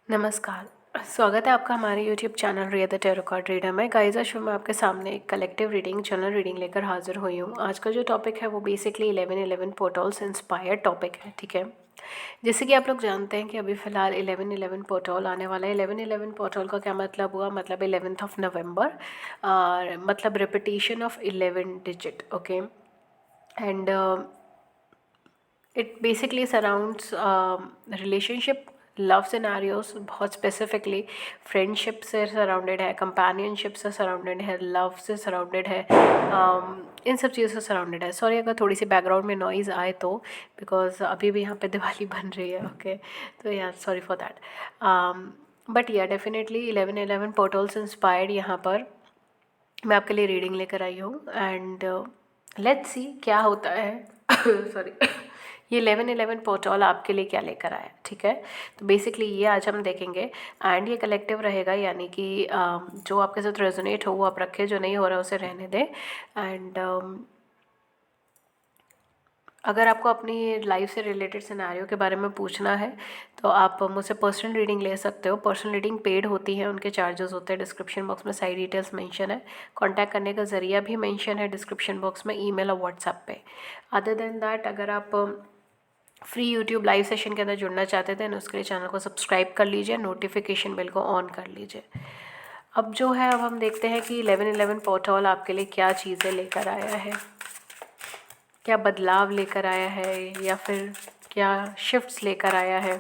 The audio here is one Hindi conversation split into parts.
नमस्कार, स्वागत है आपका हमारे YouTube channel Riya the tarot card reader में। गाइस, आज मैं आपके सामने एक कलेक्टिव रीडिंग जनरल रीडिंग लेकर हाजिर हुई हूँ। आज का जो टॉपिक है वो बेसिकली 11/11 पोर्टल से इंस्पायर्ड टॉपिक है, ठीक है। जैसे कि आप लोग जानते हैं कि अभी फ़िलहाल 11/11 पोर्टल आने वाला है। 11/11 पोर्टल का क्या मतलब हुआ, मतलब 11th ऑफ नवंबर, मतलब repetition of 11 digit, okay. And it basically surrounds relationship, love scenarios, बहुत स्पेसिफिकली फ्रेंडशिप से सराउंडेड है, कंपेनियनशिप से सराउंडेड है, लव से सराउंडेड है, इन सब चीज़ों से सराउंडेड है। सॉरी अगर थोड़ी सी बैकग्राउंड में नॉइज़ आए तो, बिकॉज अभी भी यहाँ पे दिवाली बन रही है, ओके। तो यार सॉरी फॉर दैट। बट या डेफिनेटली 11/11 पोर्टल से इंस्पायर्ड यहाँ पर मैं आपके लिए रीडिंग लेकर आई हूँ। एंड लेट्स सी क्या होता है। सॉरी। ये 11/11 पोर्टल आपके लिए क्या लेकर आया, ठीक है। तो बेसिकली ये आज हम देखेंगे। एंड ये कलेक्टिव रहेगा, यानी कि जो आपके साथ रेजोनेट हो वो आप रखें, जो नहीं हो रहा उसे रहने दें। एंड अगर आपको अपनी लाइफ से रिलेटेड सिनेरियो के बारे में पूछना है तो आप मुझसे पर्सनल रीडिंग ले सकते हो। पर्सनल रीडिंग पेड होती है, उनके चार्जेस होते हैं। डिस्क्रिप्शन बॉक्स में सारी डिटेल्स मेंशन है। कांटेक्ट करने का ज़रिया भी मेंशन है डिस्क्रिप्शन बॉक्स में, ईमेल और व्हाट्सएप पे। अदर देन दैट, अगर आप फ्री यूट्यूब लाइव सेशन के अंदर जुड़ना चाहते थे, उसके लिए चैनल को सब्सक्राइब कर लीजिए, नोटिफिकेशन बेल को ऑन कर लीजिए। अब जो है, अब हम देखते हैं कि 11/11 पोर्टल आपके लिए क्या चीज़ें लेकर आया है, क्या बदलाव लेकर आया है, या फिर क्या शिफ्ट्स लेकर आया है।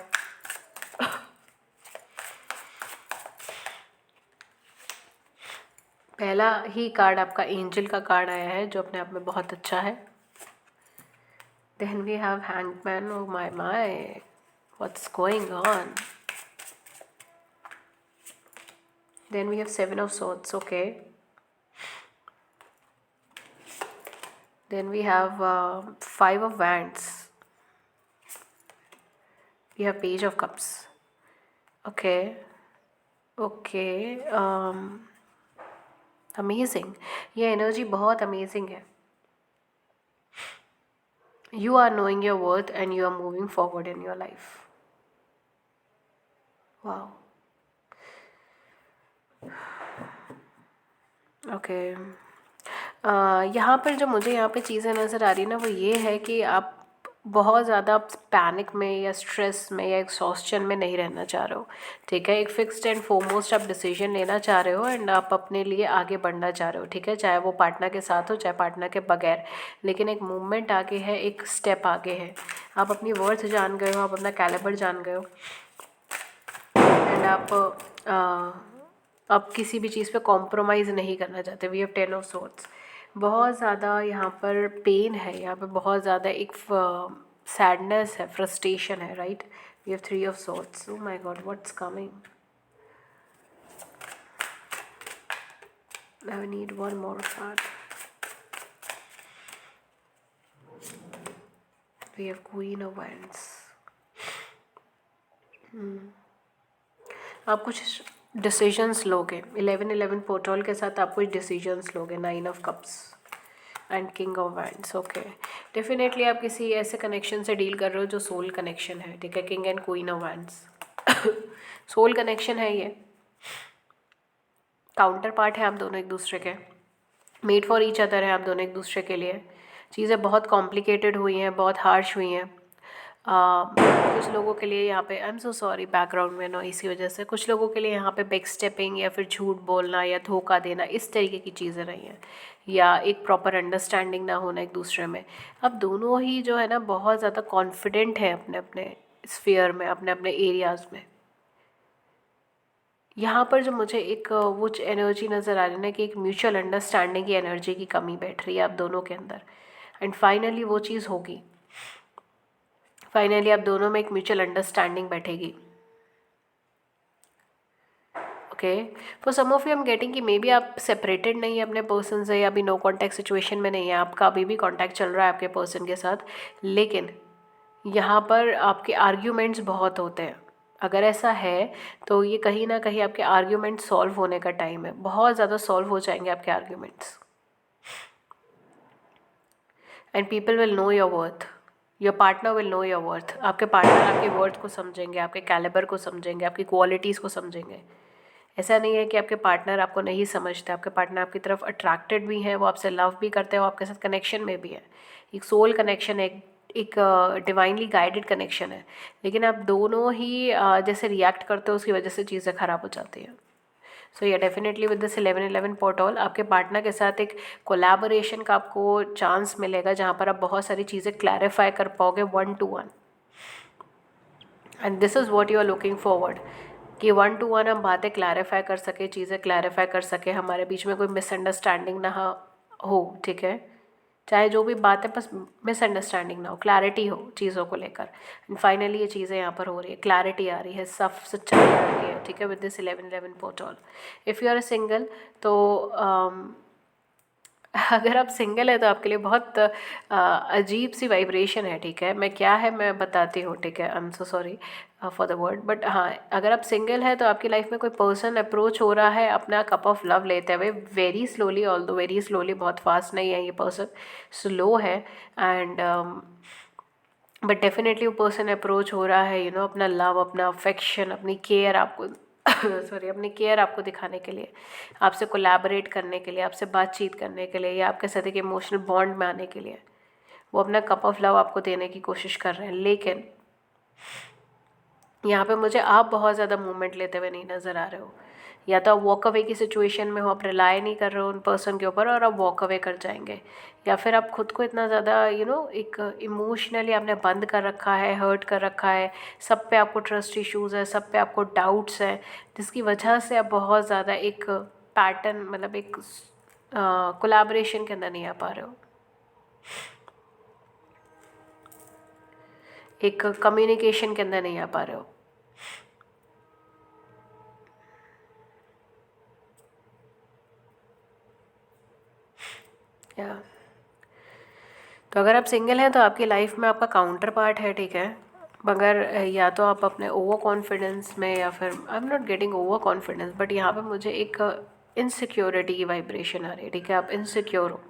पहला ही कार्ड आपका एंजल का कार्ड आया है, जो अपने आप में बहुत अच्छा है। Then we have hangman. Oh my what's going on. Then we have 7 of swords, okay. Then we have 5 of wands. We have page of cups. Okay. Okay. Amazing. ये एनर्जी बहुत अमेजिंग है। You are knowing your worth and you are moving forward in your life. Wow. Okay. यहाँ पर जो मुझे यहाँ पे चीज़ें नज़र आ रही है ना, वो ये है कि आप बहुत ज़्यादा पैनिक में या स्ट्रेस में या एग्जॉस्शन में नहीं रहना चाह रहे हो, ठीक है। एक फिक्स्ड एंड फोरमोस्ट आप डिसीजन लेना चाह रहे हो एंड आप अपने लिए आगे बढ़ना चाह रहे हो, ठीक है। चाहे वो पार्टनर के साथ हो, चाहे पार्टनर के बगैर, लेकिन एक मूवमेंट आगे है, एक स्टेप आगे है। आप अपनी वर्थ जान गए हो, आप अपना कैलिबर जान गए हो, एंड आप किसी भी चीज़ पे कॉम्प्रोमाइज़ नहीं करना चाहते। We have 10 of swords। बहुत ज़्यादा यहाँ पर पेन है, यहाँ पे बहुत ज़्यादा एक सैडनेस है, फ्रस्ट्रेशन है, right. We have 3 of swords। Oh my god, what's coming. I need one more card. We have queen of wands। आप कुछ डिसीजंस लोगे 11/11 पोर्टल के साथ, आप कुछ डिसीजंस लोगे। 9 of cups and king of wands, okay. Definitely आप किसी ऐसे कनेक्शन से डील कर रहे हो जो सोल कनेक्शन है, ठीक है। King and queen of wands soul connection है ये। काउंटर पार्ट है आप दोनों एक दूसरे के, मेड फॉर ईच अदर है आप दोनों एक दूसरे के लिए। चीज़ें बहुत कॉम्प्लिकेटेड हुई हैं, बहुत हार्श हुई हैं। कुछ लोगों के लिए यहाँ पे, I am so sorry background में नॉइस की वजह से, कुछ लोगों के लिए यहाँ पे बैक स्टेपिंग या फिर झूठ बोलना या धोखा देना, इस तरीके की चीज़ें रही हैं, या एक प्रॉपर अंडरस्टैंडिंग ना होना एक दूसरे में। अब दोनों ही जो है ना बहुत ज़्यादा कॉन्फिडेंट हैं अपने अपने स्फीयर में, अपने अपने एरियाज़ में। यहाँ पर जो मुझे एक वो एनर्जी नज़र आ रही है ना, कि एक म्यूचुअल अंडरस्टैंडिंग की एनर्जी की कमी बैठ रही है आप दोनों के अंदर, एंड फाइनली वो चीज़ होगी। फाइनली आप दोनों में एक म्यूचुअल अंडरस्टैंडिंग बैठेगी, okay. For some of you I am getting कि मे बी आप सेपरेटेड नहीं है अपने पर्सन से, या अभी नो कॉन्टैक्ट सिचुएशन में नहीं है, आपका अभी भी कॉन्टैक्ट चल रहा है आपके पर्सन के साथ, लेकिन यहाँ पर आपके आर्ग्यूमेंट्स बहुत होते हैं। अगर ऐसा है तो ये कहीं ना कहीं आपके आर्ग्यूमेंट सॉल्व होने का टाइम है, बहुत ज़्यादा सॉल्व हो जाएंगे आपके arguments, and people will know your worth. Your partner will know your worth. आपके पार्टनर आपके वर्थ को समझेंगे, आपके कैलिबर को समझेंगे, आपकी क्वालिटीज़ को समझेंगे। ऐसा नहीं है कि आपके पार्टनर आपको नहीं समझते, आपके पार्टनर आपकी तरफ अट्रैक्टेड भी हैं, वो आपसे लव भी करते हैं, वो आपके साथ कनेक्शन में भी है। एक सोल कनेक्शन है, एक डिवाइनली गाइडेड कनेक्शन है। लेकिन आप दोनों ही जैसे रिएक्ट करते हो, उसकी वजह से चीज़ें ख़राब हो जाती हैं। सो या डेफिनेटली विद दिस 11-11 पोर्टल आपके पार्टनर के साथ एक कोलैबोरेशन का आपको चांस मिलेगा, जहाँ पर आप बहुत सारी चीज़ें क्लैरिफाई कर पाओगे 1-to-1। And this is what you are looking forward, कि 1-to-1 हम बातें क्लैरिफाई कर सके, चीज़ें क्लैरिफाई कर सके, हमारे बीच में कोई मिसअंडरस्टैंडिंग ना हो, ठीक है। चाहे जो भी बात है, बस मिसअंडरस्टैंडिंग ना हो, क्लैरिटी हो चीज़ों को लेकर। एंड फाइनली ये चीज़ें यहाँ पर हो रही है, क्लैरिटी आ रही है, सच्चाई आ रही है, ठीक है, with this 11-11 portal. If you are a single, तो अगर आप सिंगल है तो आपके लिए बहुत अजीब सी वाइब्रेशन है, ठीक है। मैं क्या है मैं बताती हूँ, ठीक है। I am so sorry for the word, but हाँ, अगर आप सिंगल है तो आपकी लाइफ में कोई पर्सन अप्रोच हो रहा है अपना कप ऑफ लव लेते हुए, very slowly, although very slowly, बहुत फास्ट नहीं है ये पर्सन, स्लो है। एंड बट डेफिनेटली वो पर्सन अप्रोच हो रहा है, अपना लव, अपना अफेक्शन, अपनी केयर आपको सॉरी, अपनी केयर आपको दिखाने के लिए, आपसे कोलैबोरेट करने के लिए, आपसे बातचीत करने के लिए, या आपके साथ एक इमोशनल बॉन्ड में आने के लिए वो अपना कप ऑफ लव आपको देने की कोशिश कर रहे हैं। लेकिन यहाँ पे मुझे आप बहुत ज़्यादा मूवमेंट लेते हुए नहीं नज़र आ रहे हो। या तो आप वॉक अवे की सिचुएशन में हो, आप रिलाई नहीं कर रहे हो उन पर्सन के ऊपर और आप वॉक अवे कर जाएंगे, या फिर आप खुद को इतना ज़्यादा एक इमोशनली आपने बंद कर रखा है, हर्ट कर रखा है, सब पे आपको ट्रस्ट इश्यूज़ है, सब पे आपको डाउट्स हैं, जिसकी वजह से आप बहुत ज़्यादा एक पैटर्न, मतलब एक कोलैबोरेशन के अंदर नहीं आ पा रहे हो, एक कम्युनिकेशन के अंदर नहीं आ पा रहे हो। या तो अगर आप सिंगल हैं तो आपकी लाइफ में आपका काउंटर पार्ट है, ठीक है। मगर या तो आप अपने ओवर कॉन्फिडेंस में, या फिर I am not getting over confidence, but यहाँ पे मुझे एक इनसिक्योरिटी की वाइब्रेशन आ रही है, ठीक है। आप इनसिक्योर हो,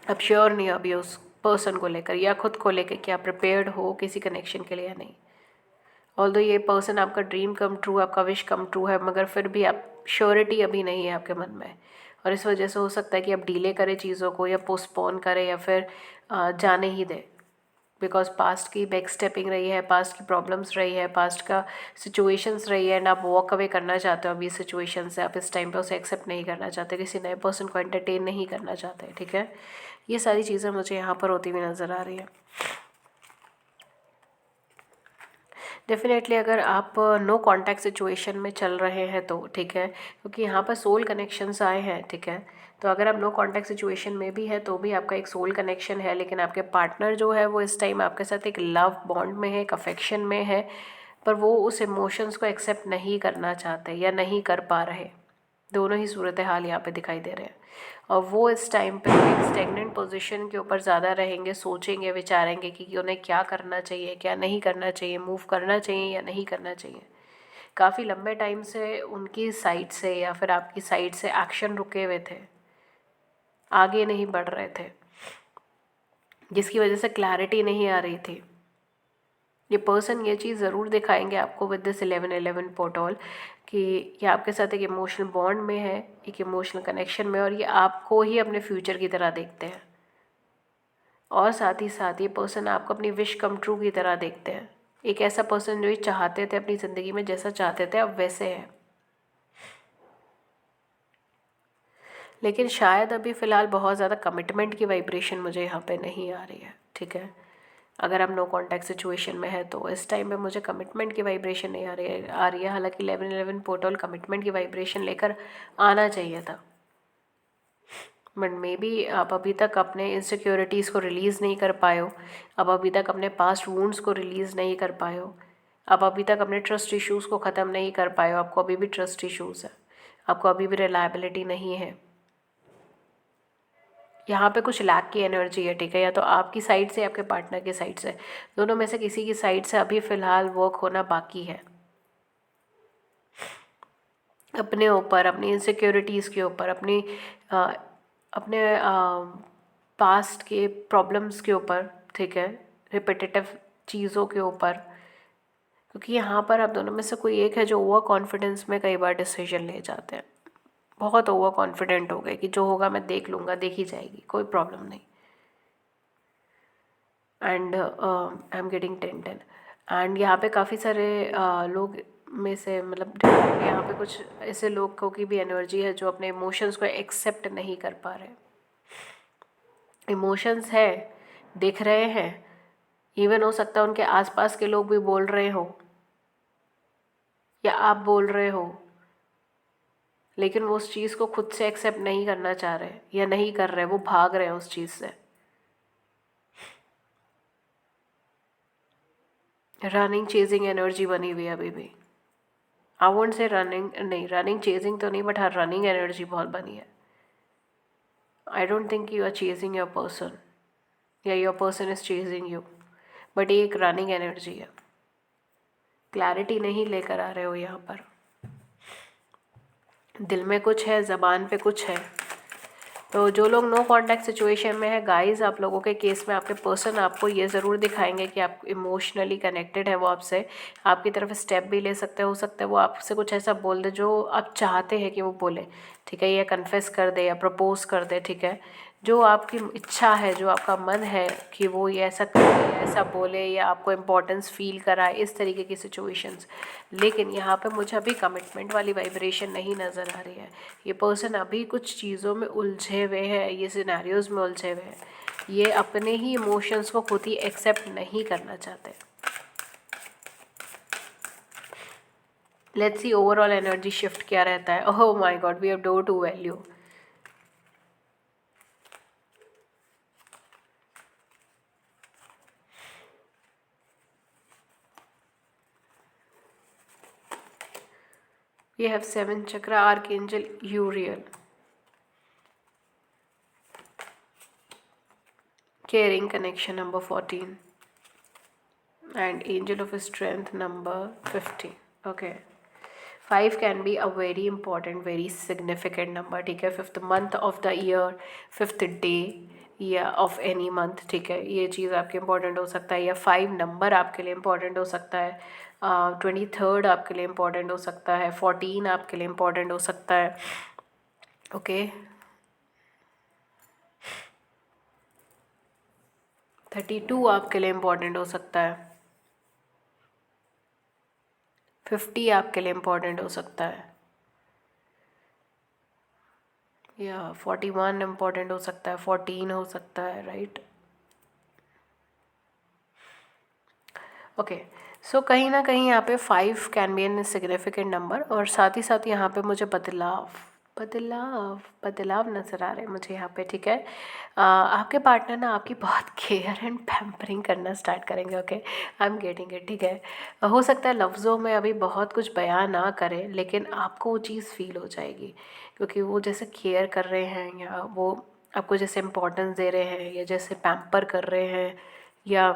आप श्योर नहीं हो अभी उस पर्सन को लेकर या खुद को लेकर कि आप प्रिपेयर्ड हो किसी कनेक्शन के लिए या नहीं। ऑल्दो ये पर्सन आपका ड्रीम कम ट्रू, आपका विश कम ट्रू है, मगर फिर भी आप श्योरिटी अभी नहीं है आपके मन में, और इस वजह से हो सकता है कि आप डिले करें चीज़ों को, या पोस्टपोन करें, या फिर जाने ही दें। बिकॉज पास्ट की बैक स्टेपिंग रही है, पास्ट की प्रॉब्लम्स रही है, पास्ट का सिचुएशंस रही है, एंड आप वॉक अवे करना चाहते हो अभी इस सिचुएशन से, आप इस टाइम पे उसे एक्सेप्ट नहीं करना चाहते, किसी नए पर्सन को एंटरटेन नहीं करना चाहते, ठीक है। ये सारी चीज़ें मुझे यहाँ पर होती हुई नज़र आ रही है। डेफिनेटली अगर आप नो कांटेक्ट सिचुएशन में चल रहे हैं तो ठीक है, क्योंकि यहाँ पर सोल कनेक्शंस आए हैं, ठीक है। तो अगर आप नो कांटेक्ट सिचुएशन में भी है तो भी आपका एक सोल कनेक्शन है, लेकिन आपके पार्टनर जो है वो इस टाइम आपके साथ एक लव बॉन्ड में है, एक अफेक्शन में है, पर वो उस इमोशंस को एक्सेप्ट नहीं करना चाहते या नहीं कर पा रहे। दोनों ही सूरत हाल यहाँ पे दिखाई दे रहे हैं, और वो इस टाइम पे एक स्टेगनेंट पोजीशन के ऊपर ज़्यादा रहेंगे, सोचेंगे, विचारेंगे कि उन्हें क्या करना चाहिए, क्या नहीं करना चाहिए, मूव करना चाहिए या नहीं करना चाहिए। काफ़ी लंबे टाइम से उनकी साइड से या फिर आपकी साइड से एक्शन रुके हुए थे, आगे नहीं बढ़ रहे थे, जिसकी वजह से क्लैरिटी नहीं आ रही थी। ये पर्सन ये चीज़ ज़रूर दिखाएंगे आपको विद दिस 11-11 पोर्टल, कि ये आपके साथ एक इमोशनल बॉन्ड में है, एक इमोशनल कनेक्शन में, और ये आपको ही अपने फ्यूचर की तरह देखते हैं, और साथ ही साथ ये पर्सन आपको अपनी विश कम ट्रू की तरह देखते हैं। एक ऐसा पर्सन जो ये चाहते थे अपनी ज़िंदगी में, जैसा चाहते थे अब वैसे है, लेकिन शायद अभी फ़िलहाल बहुत ज़्यादा कमिटमेंट की वाइब्रेशन मुझे यहाँ पे नहीं आ रही है, ठीक है। अगर हम नो कांटेक्ट सिचुएशन में है तो इस टाइम पे मुझे कमिटमेंट की वाइब्रेशन नहीं आ रही है। हालांकि 11-11 पोर्टल कमिटमेंट की वाइब्रेशन लेकर आना चाहिए था, बट मे बी आप अभी तक अपने इनसिक्योरिटीज़ को रिलीज़ नहीं कर पाए हो, आप अभी तक अपने पास्ट वूंड्स को रिलीज़ नहीं कर पाए हो, आप अभी तक अपने ट्रस्ट इश्यूज़ को ख़त्म नहीं कर पाए हो, आपको अभी भी ट्रस्ट इश्यूज़ है, आपको अभी भी रिलायबिलिटी नहीं है। यहाँ पे कुछ लैक की एनर्जी है, ठीक है। या तो आपकी साइड से, आपके पार्टनर की साइड से, दोनों में से किसी की साइड से अभी फ़िलहाल वर्क होना बाकी है, अपने ऊपर, अपनी इनसिक्योरिटीज़ के ऊपर, अपने पास्ट के प्रॉब्लम्स के ऊपर, ठीक है, रिपीटेटिव चीज़ों के ऊपर, क्योंकि यहाँ पर आप दोनों में से कोई एक है जो ओवर कॉन्फिडेंस में कई बार डिसीजन ले जाते हैं, बहुत ओवर कॉन्फिडेंट हो गए कि जो होगा मैं देख लूँगा, देखी जाएगी, कोई प्रॉब्लम नहीं। And I am getting 10-10 and यहाँ पे काफ़ी सारे लोग में से मतलब यहाँ पे कुछ ऐसे लोगों की भी एनर्जी है जो अपने इमोशंस को एक्सेप्ट नहीं कर पा रहे। इमोशंस है, दिख रहे हैं, इवन हो सकता है उनके आसपास के लोग भी बोल रहे हो या आप बोल रहे हो, लेकिन वो उस चीज़ को खुद से एक्सेप्ट नहीं करना चाह रहे या नहीं कर रहे, वो भाग रहे हैं उस चीज़ से। रनिंग चेजिंग एनर्जी बनी हुई है अभी भी। आई वोंट से रनिंग, नहीं रनिंग चेजिंग तो नहीं, बट हाँ रनिंग एनर्जी बहुत बनी है। I don't think you are chasing your person या your person is chasing you, but ये एक रनिंग एनर्जी है। क्लैरिटी नहीं लेकर आ रहे हो यहाँ पर, दिल में कुछ है, ज़बान पे कुछ है। तो जो लोग नो कांटेक्ट सिचुएशन में है गाइस, आप लोगों के केस में आपके पर्सन आपको ये ज़रूर दिखाएंगे कि आप इमोशनली कनेक्टेड है, वो आपसे आपकी तरफ स्टेप भी ले सकते हो सकता है वो आपसे कुछ ऐसा बोल दे जो आप चाहते हैं कि वो बोले, ठीक है, या कन्फेस कर दे या प्रपोज कर दे, ठीक है, जो आपकी इच्छा है, जो आपका मन है कि वो ये ऐसा करे, ऐसा बोले या आपको इम्पोर्टेंस फील कराए, इस तरीके की सिचुएशंस। लेकिन यहाँ पे मुझे अभी कमिटमेंट वाली वाइब्रेशन नहीं नज़र आ रही है। ये पर्सन अभी कुछ चीज़ों में उलझे हुए हैं, ये सिनेरियोज़ में उलझे हुए हैं, ये अपने ही इमोशंस को खुद ही एक्सेप्ट नहीं करना चाहते। Let's see overall energy shift क्या रहता है। Oh my god, we have door to value. We have 7 chakra, Archangel Uriel. Caring connection number 14. And Angel of Strength number 50. Okay. 5 can be a very important, very significant number, ठीक है, 5th month of the year, 5th day या ऑफ एनी मंथ, ठीक है, ये चीज़ आपके इम्पॉर्टेंट हो सकता है, या 5 नंबर आपके लिए इम्पॉर्टेंट हो सकता है, 23rd आपके लिए इम्पॉर्टेंट हो सकता है, 14 आपके लिए इम्पॉर्टेंट हो सकता है। ओके, 32 आपके लिए इम्पॉर्टेंट हो सकता है, 50 आपके लिए इम्पॉर्टेंट हो सकता है, या 41 इम्पॉर्टेंट हो सकता है, 14 हो सकता है, राइट। ओके, सो कहीं ना कहीं यहाँ पे 5 can be an significant number, और साथ ही साथ यहाँ पे मुझे बदलाव बदलाव बदलाव नज़र आ रहे हैं मुझे यहाँ पे, ठीक है। आपके पार्टनर ना आपकी बहुत केयर एंड पैम्परिंग करना स्टार्ट करेंगे। Okay, I am getting it, ठीक है। हो सकता है लफ्ज़ों में अभी बहुत कुछ बयान ना करें, लेकिन आपको वो चीज़ फील हो जाएगी, क्योंकि वो जैसे केयर कर रहे हैं या वो आपको जैसे इम्पोर्टेंस दे रहे हैं या जैसे पैम्पर कर रहे हैं या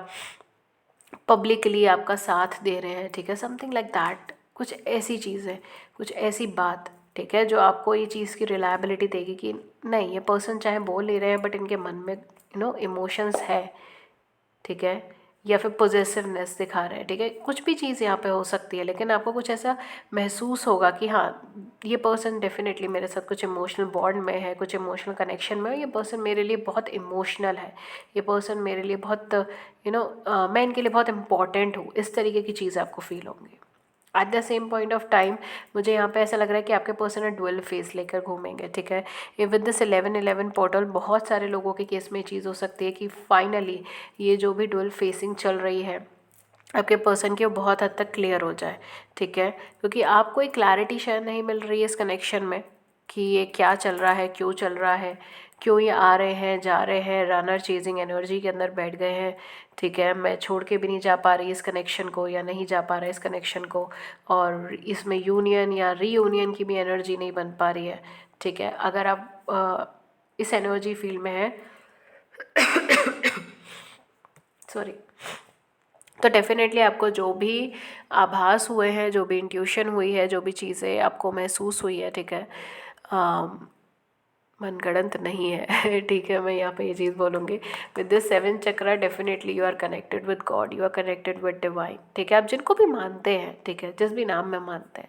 पब्लिकली आपका साथ दे रहे हैं, ठीक है, समथिंग लाइक दैट। कुछ ऐसी चीज़ है, कुछ ऐसी बात, ठीक है, जो आपको ये चीज़ की रिलायबिलिटी देगी कि नहीं, ये पर्सन चाहे बोल नहीं रहे हैं बट इनके मन में इमोशंस है, ठीक है, या फिर पॉजिटिवनेस दिखा रहे हैं, ठीक है, कुछ भी चीज़ यहाँ पे हो सकती है, लेकिन आपको कुछ ऐसा महसूस होगा कि हाँ, ये पर्सन डेफिनेटली मेरे साथ कुछ इमोशनल बॉन्ड में है, कुछ इमोशनल कनेक्शन में है, ये पर्सन मेरे लिए बहुत इमोशनल है, ये पर्सन मेरे लिए बहुत मैं इनके लिए बहुत इंपॉर्टेंट हूँ, इस तरीके की चीज़ आपको फील होंगी। At the same point of time मुझे यहाँ पे ऐसा लग रहा है कि आपके पर्सन डुअल फेस लेकर घूमेंगे, ठीक है। ये विद दिस 11-11 पोर्टल बहुत सारे लोगों के केस में ये चीज़ हो सकती है कि फाइनली ये जो भी डुअल फेसिंग चल रही है आपके पर्सन की, वो बहुत हद तक क्लियर हो जाए, ठीक है, क्योंकि आपको एक क्लैरिटी शायद नहीं मिल रही है इस कनेक्शन में कि ये क्या चल रहा है, क्यों चल रहा है, क्यों ये आ रहे हैं, जा रहे हैं, रनर चेजिंग एनर्जी के अंदर बैठ गए हैं, ठीक है, मैं छोड़ के भी नहीं जा पा रही इस कनेक्शन को या नहीं जा पा रहा इस कनेक्शन को, और इसमें यूनियन या रीयूनियन की भी एनर्जी नहीं बन पा रही है, ठीक है। अगर आप इस एनर्जी फील्ड में हैं सॉरी, तो डेफिनेटली आपको जो भी आभास हुए हैं, जो भी इंट्यूशन हुई है, जो भी चीज़ें आपको महसूस हुई है, ठीक है, मनगढ़ंत नहीं है ठीक है, मैं यहाँ पे ये चीज़ बोलूँगी। With this 7 chakra definitely you are connected with god, you are connected with divine, ठीक है। आप जिनको भी मानते हैं, ठीक है, जिस भी नाम में मानते हैं,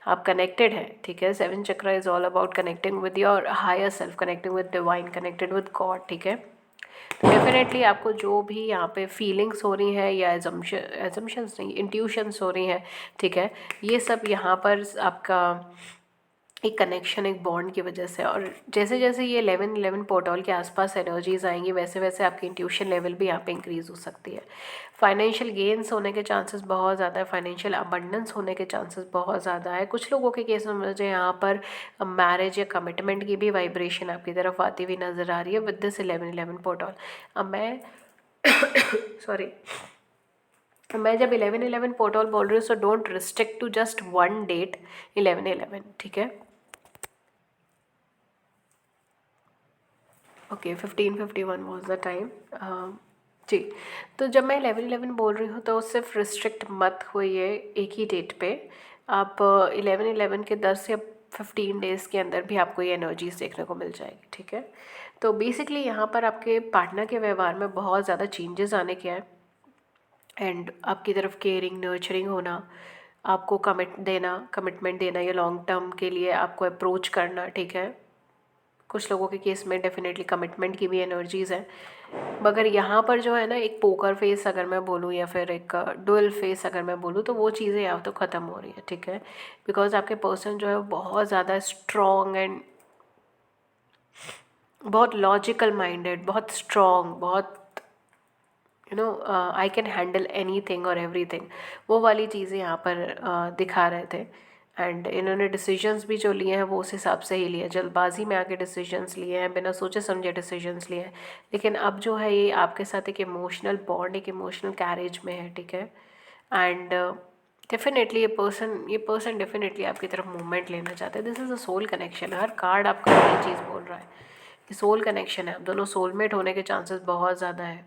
आप कनेक्टेड हैं, ठीक है। 7 chakra is all about connecting with your higher self, connecting with divine, connected with God, ठीक है। तो डेफिनेटली आपको जो भी यहाँ पे फीलिंग्स हो रही हैं या एजम्पशंस नहीं, इंट्यूशंस हो रही हैं, ठीक है, ये सब यहाँ पर आपका एक कनेक्शन, एक बॉन्ड की वजह से। और जैसे जैसे ये 11-11 पोर्टल के आसपास एनर्जीज आएंगी, वैसे वैसे आपकी इंट्यूशन लेवल भी यहाँ पे इंक्रीज़ हो सकती है। फाइनेंशियल गेन्स होने के चांसेस बहुत ज़्यादा है, फाइनेंशियल अबंडेंस होने के चांसेस बहुत ज़्यादा है। कुछ लोगों के केस में मुझे यहाँ पर मैरिज या कमिटमेंट की भी वाइब्रेशन आपकी तरफ आती हुई नज़र आ रही है विद दिस 11-11 पोर्टल। अब मैं सॉरी, मैं जब 11-11 पोर्टल बोल रही हूँ, so don't restrict to just one date 11-11, ठीक है। Okay, 15:51 was the time. जी, तो जब मैं 11-11 बोल रही हूँ तो सिर्फ रिस्ट्रिक्ट मत होइए एक ही डेट पे। आप 11-11 के 10 या 15 डेज़ के अंदर भी आपको ये एनर्जीज देखने को मिल जाएगी, ठीक है। तो बेसिकली यहाँ पर आपके पार्टनर के व्यवहार में बहुत ज़्यादा चेंजेस आने के हैं, एंड आपकी तरफ केयरिंग, नर्चरिंग होना, आपको कमिटमेंट देना, या लॉन्ग टर्म के लिए आपको अप्रोच करना, ठीक है। कुछ लोगों के केस में डेफिनेटली कमिटमेंट की भी एनर्जीज़ हैं, मगर यहाँ पर जो है ना, एक पोकर फेस अगर मैं बोलूँ या फिर एक डुअल फेस अगर मैं बोलूँ, तो वो चीज़ें यहाँ तो ख़त्म हो रही है, ठीक है। बिकॉज आपके पर्सन जो है वो बहुत ज़्यादा स्ट्रॉन्ग एंड बहुत लॉजिकल माइंडेड, बहुत स्ट्रॉन्ग, बहुत I can handle any thing और एवरी थिंग, वो वाली चीज़ें यहाँ पर दिखा रहे थे। एंड इन्होंने डिसीजंस भी जो लिए हैं वो उस हिसाब से ही लिए, जल्दबाजी में आके डिसीजंस लिए हैं, बिना सोचे समझे डिसीजंस लिए हैं। लेकिन अब जो है ये आपके साथ एक इमोशनल बॉन्ड, एक इमोशनल कैरेज में है, ठीक है। एंड डेफिनेटली ये पर्सन डेफिनेटली आपकी तरफ मूवमेंट लेना चाहते हैं। This is a soul connection, हर कार्ड आपका यही चीज़ बोल रहा है कि सोल कनेक्शन है, आप दोनों सोलमेट होने के चांसेस बहुत ज़्यादा है।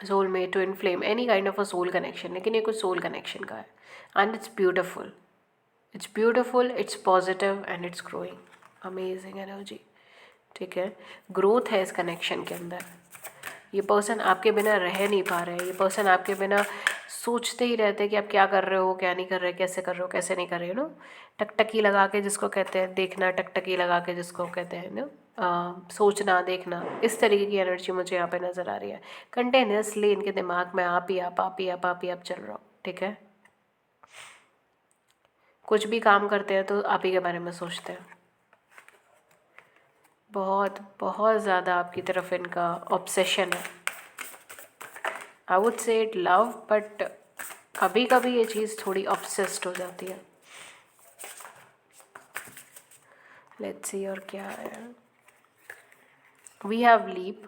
Soulmate, twin flame, any kind of a soul connection, लेकिन ये कुछ सोल कनेक्शन का है। And it's beautiful, it's positive and it's growing, amazing energy, ठीक है। ग्रोथ है इस कनेक्शन के अंदर। ये पर्सन आपके बिना रह नहीं पा रहे हैं, ये पर्सन आपके बिना सोचते ही रहते हैं कि आप क्या कर रहे हो, क्या नहीं कर रहे, कैसे कर रहे हो, कैसे नहीं कर रहे हो, नो। टकटकी लगा के जिसको कहते हैं देखना, टकटकी लगा के जिसको कहते हैं नो, सोचना, देखना, इस तरीके की एनर्जी मुझे यहाँ पे नज़र आ रही है। कंटिन्यूसली इनके दिमाग में आप ही आप, आप ही आप, आप ही आप चल रहा हो, ठीक है। कुछ भी काम करते हैं तो आप ही के बारे में सोचते हैं। बहुत बहुत ज़्यादा आपकी तरफ इनका ऑब्सेशन है। I would say it love, but कभी कभी ये चीज़ थोड़ी ऑब्सेस्ड हो जाती है। लेट्स सी और क्या है। We have leap,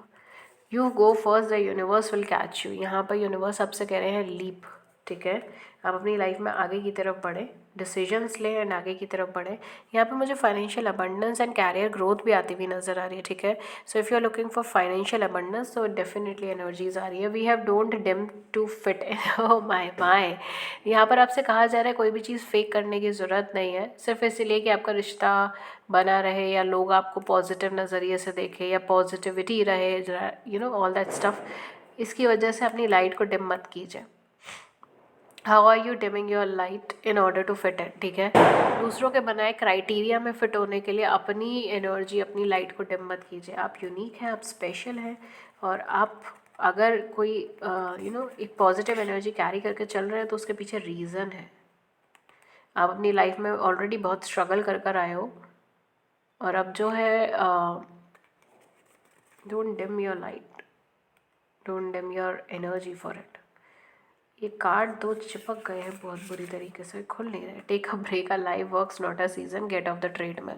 you go first, the universe will catch you. यहाँ पर यूनिवर्स आपसे कह रहे हैं लीप, ठीक है। आप अपनी लाइफ में आगे की तरफ बढ़ें, डिसीजंस लें एंड आगे की तरफ बढ़ें। यहाँ पे मुझे financial abundance and career growth भी आती हुई नज़र आ रही है, ठीक है। So if you are looking for financial abundance, तो डेफिनेटली एनर्जीज आ रही है। We have don't dim to fit in, oh my. यहाँ पर आपसे कहा जा रहा है कोई भी चीज़ फेक करने की ज़रूरत नहीं है, सिर्फ इसीलिए कि आपका रिश्ता बना रहे या लोग आपको पॉजिटिव नज़रिए से देखें या पॉजिटिविटी रहे, ऑल दैट स्टफ। इसकी वजह से अपनी लाइट को डिम मत कीजिए। How are you dimming your light in order to fit in, ठीक है। दूसरों के बनाए क्राइटेरिया में फिट होने के लिए अपनी एनर्जी, अपनी लाइट को डिम मत कीजिए। आप यूनिक हैं, आप स्पेशल हैं, और आप अगर कोई एक पॉजिटिव एनर्जी कैरी करके चल रहे हैं तो उसके पीछे रीज़न है। आप अपनी लाइफ में ऑलरेडी बहुत स्ट्रगल कर कर आए हो, और अब जो है don't dim your light, don't dim your energy for it. ये कार्ड दो चिपक गए हैं बहुत बुरी तरीके से, खुल नहीं रहे। Take a break, a life works not a season, get off the treadmill.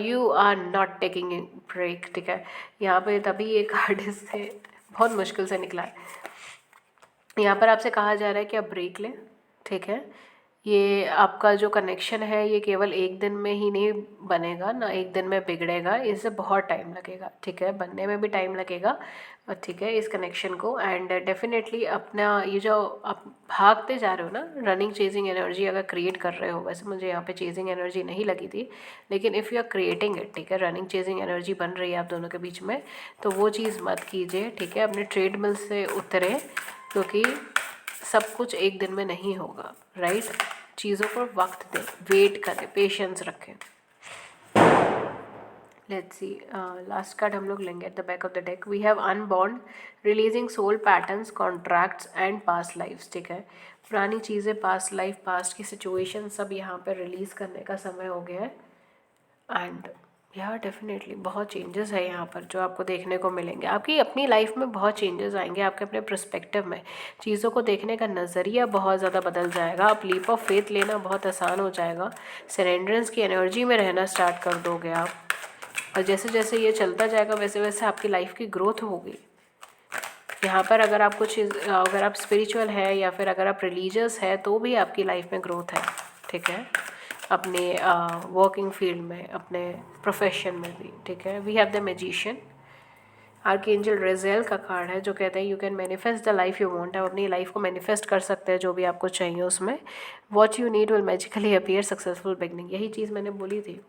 You are not taking a break, ठीक है। यहाँ पे तभी ये कार्ड इससे बहुत मुश्किल से निकला है। यहाँ पर आपसे कहा जा रहा है कि आप ब्रेक लें, ठीक है। ये आपका जो कनेक्शन है ये केवल एक दिन में ही नहीं बनेगा, ना एक दिन में बिगड़ेगा, इसे बहुत टाइम लगेगा, ठीक है, बनने में भी टाइम लगेगा, ठीक है, इस कनेक्शन को। एंड डेफिनेटली अपना ये जो आप भागते जा रहे हो ना, रनिंग चेजिंग एनर्जी अगर क्रिएट कर रहे हो, वैसे मुझे यहाँ पे चेजिंग एनर्जी नहीं लगी थी, लेकिन if you are creating it, ठीक है, रनिंग चेजिंग एनर्जी बन रही है आप दोनों के बीच में, तो वो चीज़ मत कीजिए, ठीक है, अपने ट्रेडमिल से उतरे, क्योंकि सब कुछ एक दिन में नहीं होगा, राइट। चीज़ों को वक्त दें, वेट करें, पेशेंस रखें। लेट्स सी, लास्ट कार्ड हम लोग लेंगे at the back of the deck. We have unborn, releasing soul patterns, contracts and past lives, ठीक है, पुरानी चीज़ें, पास्ट लाइफ, पास्ट की सिचुएशन सब यहाँ पर रिलीज़ करने का समय हो गया है। एंड या डेफिनेटली बहुत चेंजेस है यहाँ पर जो आपको देखने को मिलेंगे, आपकी अपनी लाइफ में बहुत चेंजेस आएंगे, आपके अपने पर्सपेक्टिव में चीज़ों को देखने का नज़रिया बहुत ज़्यादा बदल जाएगा, आप लीप ऑफ फेथ लेना बहुत आसान हो जाएगा, सरेंडरेंस की एनर्जी में रहना स्टार्ट कर दोगे आप, और जैसे जैसे ये चलता जाएगा वैसे वैसे आपकी लाइफ की ग्रोथ होगी। यहाँ पर अगर आप कुछ अगर आप स्पिरिचुअल है या फिर अगर आप रिलीजियस है तो भी आपकी लाइफ में ग्रोथ है, ठीक है, अपने वर्किंग फील्ड में, अपने प्रोफेशन में भी, ठीक है। We have the magician, archangel Raziel का कार्ड है जो कहते हैं you can manifest the life you want, आप अपनी लाइफ को मैनिफेस्ट कर सकते हैं जो भी आपको चाहिए उसमें। What you need will magically appear, successful beginning, यही चीज़ मैंने बोली थी।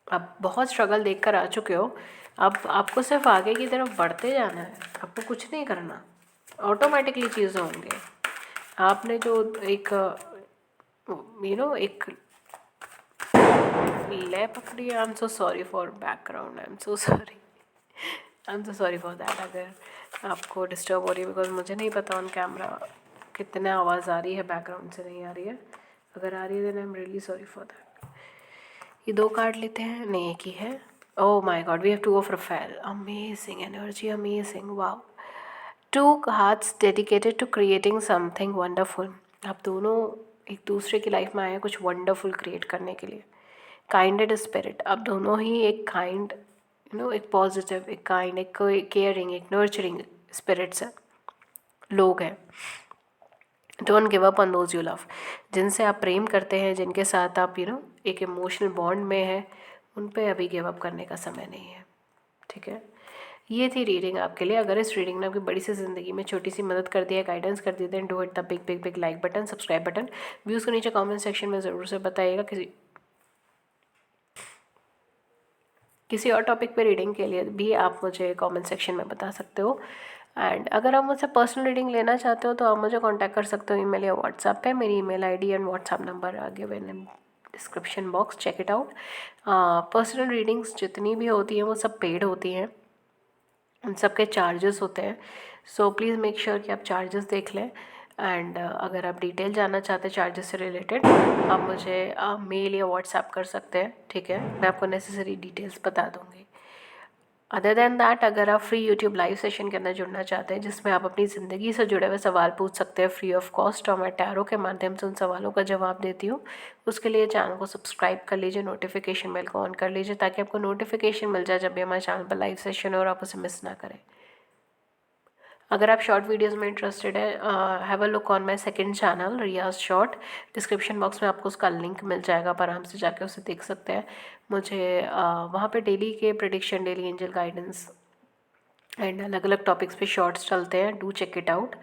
आप बहुत स्ट्रगल देख कर आ चुके हो, अब आपको सिर्फ आगे की तरफ बढ़ते जाना है, आपको कुछ नहीं करना, ऑटोमेटिकली चीज़ें होंगे। आपने जो एक एक ले पकड़ी, I am so sorry for background, I am so sorry, I am so sorry for that अगर आपको डिस्टर्ब हो रही है, बिकॉज मुझे नहीं पता ऑन कैमरा कितना आवाज़ आ रही है, बैकग्राउंड से नहीं आ रही है, अगर आ रही है then I am really sorry for that. ये 2 कार्ड लेते हैं, नहीं एक ही है। Oh my god, we have 2 of raffle, amazing energy, amazing, wow, 2 hearts dedicated to creating something wonderful, आप दोनों एक दूसरे की लाइफ में आए हैं कुछ वंडरफुल क्रिएट करने के लिए। काइंडेड स्पिरिट, आप दोनों ही एक काइंड एक पॉजिटिव, एक काइंड, एक केयरिंग, एक नर्चरिंग स्पिरिट्स है, लोग हैं। Don't give up on those you love, जिनसे आप प्रेम करते हैं, जिनके साथ आप एक इमोशनल बॉन्ड में है, उन पे अभी गिव अप करने का समय नहीं है, ठीक है। ये थी रीडिंग आपके लिए। अगर इस रीडिंग ने आपकी बड़ी सी ज़िंदगी में छोटी सी मदद कर दी है, गाइडेंस कर दी है, do hit the big big big like button, subscribe button, views को नीचे कमेंट सेक्शन में ज़रूर से बताइएगा। किसी और टॉपिक पे रीडिंग के लिए भी आप मुझे कमेंट सेक्शन में बता सकते हो। एंड अगर आप मुझसे पर्सनल रीडिंग लेना चाहते हो तो आप मुझे कांटेक्ट कर सकते हो ईमेल या व्हाट्सएप पे, मेरी email ID and WhatsApp number a given in description box, check it out. Personal readings जितनी भी होती हैं वो सब पेड होती हैं, उन सब के चार्जेस होते हैं, सो प्लीज़ मेक श्योर कि आप चार्जेस देख लें। एंड अगर आप डिटेल जानना चाहते हैं चार्जेस से रिलेटेड, आप मुझे मेल या व्हाट्सएप कर सकते हैं, ठीक है, मैं आपको नेसेसरी डिटेल्स बता दूँगी। अदर दैन दैट, अगर आप फ्री यूट्यूब लाइव सेशन के अंदर जुड़ना चाहते हैं जिसमें आप अपनी ज़िंदगी से जुड़े हुए सवाल पूछ सकते हैं फ्री ऑफ कॉस्ट, और मैं टैरो के माध्यम से उन सवालों का जवाब देती हूँ, उसके लिए चैनल को सब्सक्राइब कर लीजिए, नोटिफिकेशन बेल को ऑन कर लीजिए ताकि आपको नोटिफिकेशन मिल जाए जब भी हमारे चैनल पर लाइव सेशन हो और आप उसे मिस ना करें। अगर आप शॉर्ट वीडियोस में इंटरेस्टेड है, have a look on my second channel Riya's short, description box में आपको उसका लिंक मिल जाएगा, आप आराम से जाके उसे देख सकते हैं। मुझे वहाँ पे डेली के prediction, daily angel guidance and अलग अलग टॉपिक्स पे शॉर्ट्स चलते हैं, डू चेक इट आउट।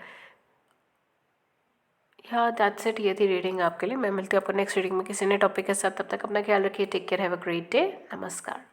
या दैट्स इट, ये थी रीडिंग आपके लिए। मैं मिलती हूँ आपको नेक्स्ट रीडिंग में किसी नए टॉपिक के साथ, तब तक अपना ख्याल रखिए, take care, have a great day, नमस्कार।